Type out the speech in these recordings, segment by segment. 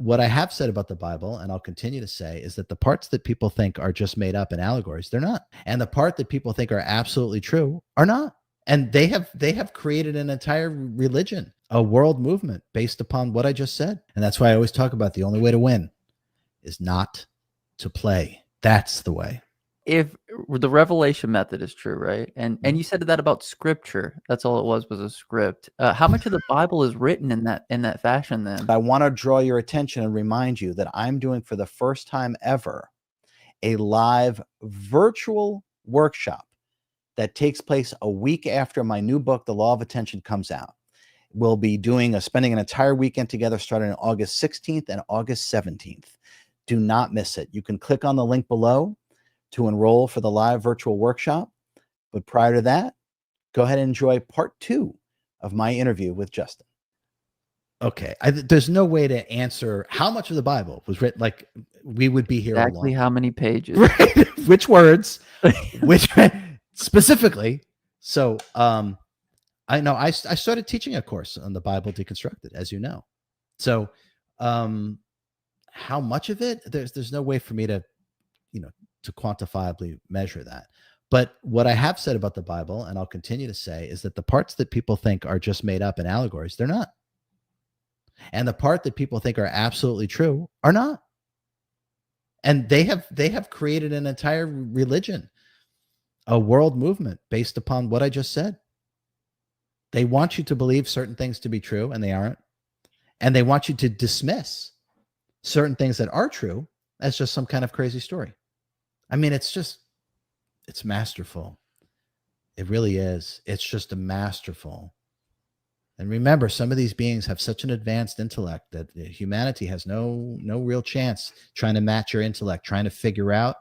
what I have said about the Bible, and I'll continue to say, is that the parts that people think are just made up and allegories, they're not. And the part that people think are absolutely true are not. And they have created an entire religion, a world movement based upon what I just said. And that's why I always talk about the only way to win is not to play. That's the way. If the revelation method is true, right? And you said that about scripture. That's all it was a script. How much of the Bible is written in that fashion then? I want to draw your attention and remind you that I'm doing for the first time ever a live virtual workshop that takes place a week after my new book, The Law of Attention, comes out. We'll be spending an entire weekend together starting on August 16th and August 17th. Do not miss it. You can click on the link below to enroll for the live virtual workshop. But prior to that, go ahead and enjoy part 2 of my interview with Justin. Okay. There's no way to answer how much of the Bible was written. Like, we would be here exactly how many pages, right? Which words, which specifically. So I know I started teaching a course on the Bible Deconstructed, as you know. So how much of it? There's no way for me to, to quantifiably measure that. But what I have said about the Bible, and I'll continue to say, is that the parts that people think are just made up and allegories, they're not. And the part that people think are absolutely true are not. And they have created an entire religion, a world movement based upon what I just said. They want you to believe certain things to be true, and they aren't. And they want you to dismiss certain things that are true as just some kind of crazy story. I mean, it's masterful. It really is. It's just a masterful. And remember, some of these beings have such an advanced intellect that humanity has no real chance trying to match your intellect, trying to figure out.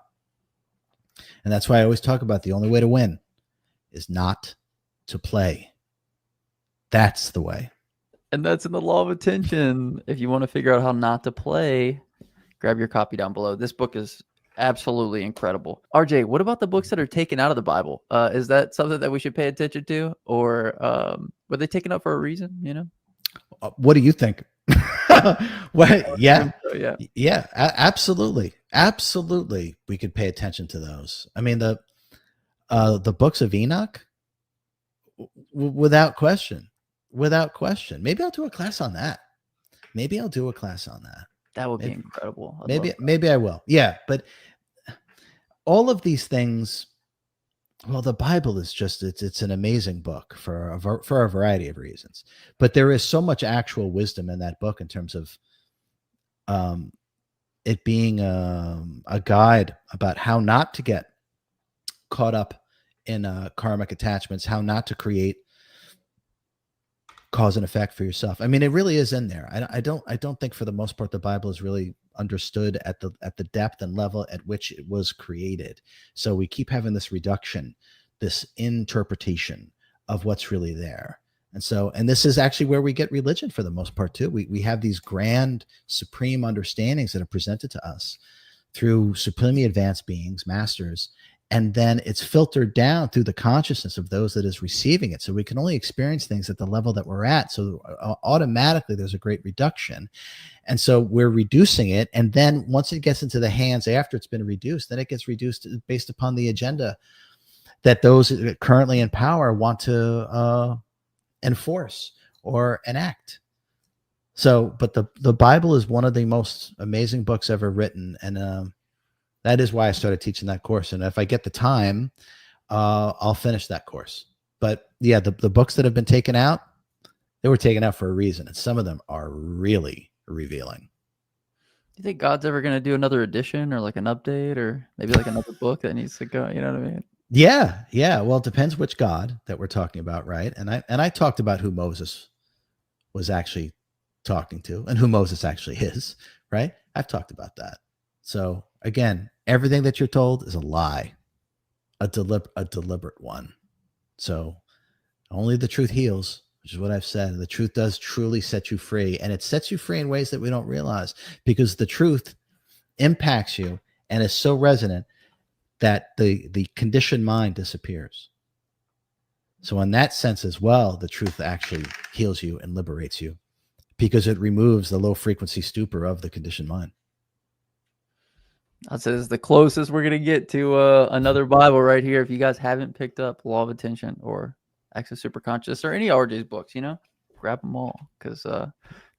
And that's why I always talk about the only way to win is not to play. That's the way. And that's in the Law of Attention. If you want to figure out how not to play, grab your copy down below. This book is absolutely incredible. RJ, what about the books that are taken out of the Bible? Is that something that we should pay attention to, or were they taken out for a reason? What do you think? What? Yeah, absolutely. We could pay attention to those. I mean, the books of Enoch, without question. Maybe I'll do a class on that. That would be incredible. Maybe I will. Yeah, but all of these things, well, the Bible is just, it's an amazing book for a variety of reasons. But there is so much actual wisdom in that book in terms of it being a guide about how not to get caught up in karmic attachments, how not to create cause and effect for yourself. I mean, it really is in there. I don't think for the most part the Bible is really understood at the depth and level at which it was created. So we keep having this reduction, this interpretation of what's really there. And this is actually where we get religion for the most part too. We have these grand supreme understandings that are presented to us through supremely advanced beings, masters, and then it's filtered down through the consciousness of those that is receiving it. So we can only experience things at the level that we're at. So automatically there's a great reduction. And so we're reducing it. And then once it gets into the hands after it's been reduced, then it gets reduced based upon the agenda that those currently in power want to enforce or enact. So, but the Bible is one of the most amazing books ever written. And that is why I started teaching that course. And if I get the time, I'll finish that course. But yeah, the books that have been taken out, they were taken out for a reason. And some of them are really revealing. Do you think God's ever going to do another edition or like an update or maybe like another book that needs to go? You know what I mean? Yeah. Well, it depends which God that we're talking about, right? And I talked about who Moses was actually talking to and who Moses actually is, right? I've talked about that. So again, everything that you're told is a lie, a deliberate one. So only the truth heals, which is what I've said. The truth does truly set you free, and it sets you free in ways that we don't realize, because the truth impacts you and is so resonant that the conditioned mind disappears. So in that sense as well, the truth actually heals you and liberates you, because it removes the low frequency stupor of the conditioned mind. That says the closest we're going to get to another Bible right here. If you guys haven't picked up Law of Attention or Access Superconscious or any RJ's books, grab them all because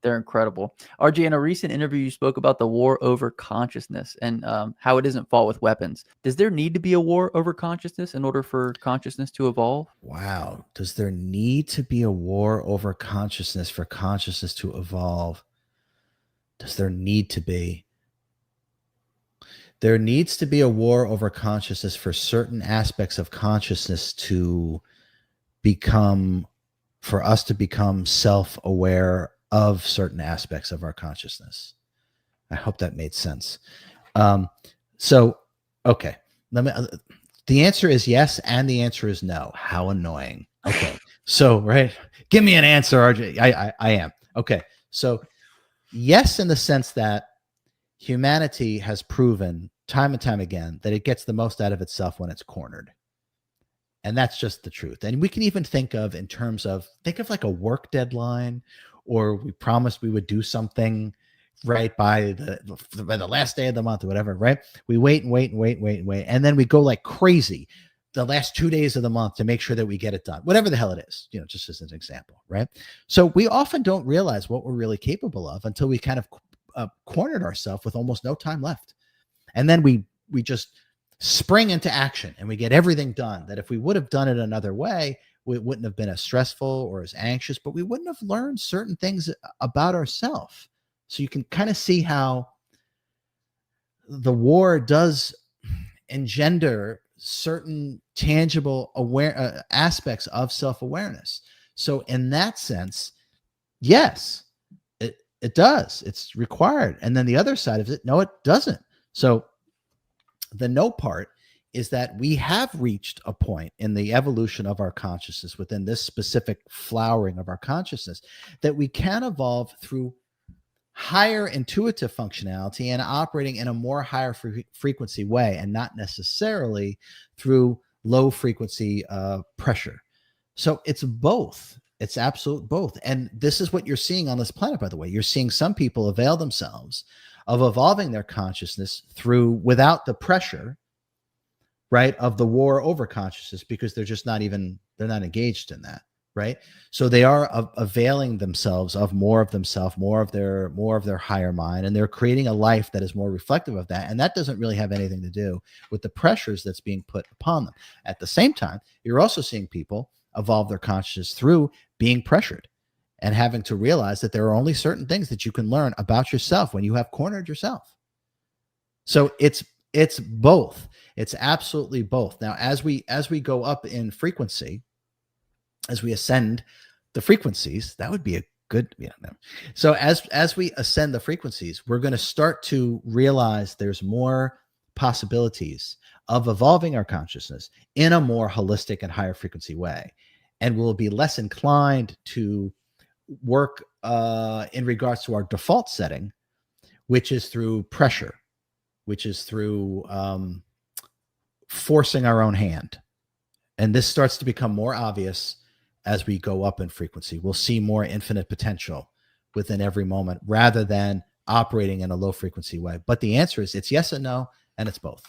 they're incredible. RJ, in a recent interview, you spoke about the war over consciousness and how it isn't fought with weapons. Does there need to be a war over consciousness in order for consciousness to evolve? Wow. Does there need to be a war over consciousness for consciousness to evolve? Does there need to be? There needs to be a war over consciousness for certain aspects of consciousness to become, for us to become self-aware of certain aspects of our consciousness. I hope that made sense. Okay. The answer is yes, and the answer is no. How annoying. Okay. So, right. Give me an answer, RJ. I am. Okay. So yes, in the sense that humanity has proven time and time again that it gets the most out of itself when it's cornered. And that's just the truth. And we can even think of like a work deadline, or we promised we would do something right by the last day of the month or whatever, right? We wait and wait and wait and wait and wait. And then we go like crazy the last 2 days of the month to make sure that we get it done, whatever the hell it is, just as an example, right? So we often don't realize what we're really capable of until we kind of cornered ourselves with almost no time left. And then we just spring into action and we get everything done that if we would have done it another way, it wouldn't have been as stressful or as anxious, but we wouldn't have learned certain things about ourselves. So you can kind of see how the war does engender certain tangible aspects of self-awareness. So in that sense, yes, it does. It's required. And then the other side of it, no, it doesn't. So the no part is that we have reached a point in the evolution of our consciousness within this specific flowering of our consciousness that we can evolve through higher intuitive functionality and operating in a more higher frequency way, and not necessarily through low frequency pressure. So it's both. It's absolute both. And this is what you're seeing on this planet, by the way. You're seeing some people avail themselves of evolving their consciousness without the pressure, right, of the war over consciousness, because they're not engaged in that, right? So they are availing themselves of more of themselves, more of their higher mind, and they're creating a life that is more reflective of that. And that doesn't really have anything to do with the pressures that's being put upon them. At the same time, you're also seeing people evolve their consciousness through being pressured and having to realize that there are only certain things that you can learn about yourself when you have cornered yourself. So it's both. It's absolutely both. Now, as we go up in frequency, as we ascend the frequencies, that would be a good, So as we ascend the frequencies, we're going to start to realize there's more possibilities of evolving our consciousness in a more holistic and higher frequency way. And we'll be less inclined to work in regards to our default setting, which is through pressure, which is through forcing our own hand. And this starts to become more obvious as we go up in frequency. We'll see more infinite potential within every moment rather than operating in a low frequency way. But the answer is it's yes and no, and it's both.